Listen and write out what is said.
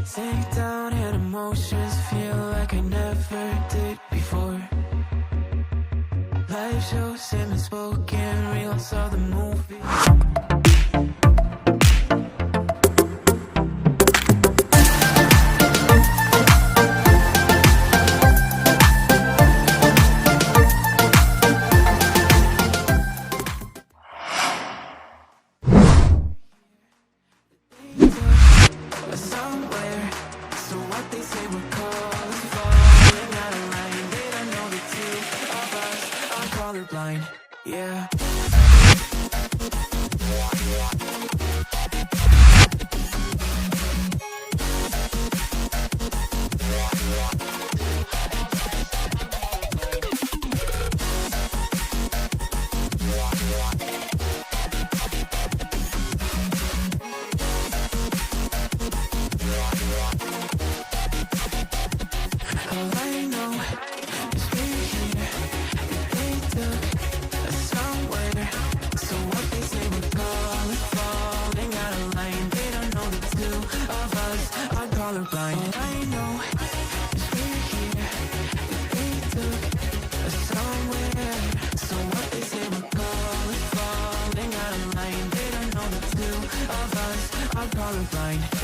Sink down and emotions feel like I never did before. Live shows and unspoken reels of the movie. Somewhere, so what they say we're calling, falling out of line. They don't know the two of us are colorblind. Yeah. All I know is we're here. They took us somewhere. So what they say we're calling, falling out of line. They don't know the two of us are colorblind. All I know is we're here. They took us somewhere. So what they say we're calling, falling out of line. They don't know the two of us are colorblind.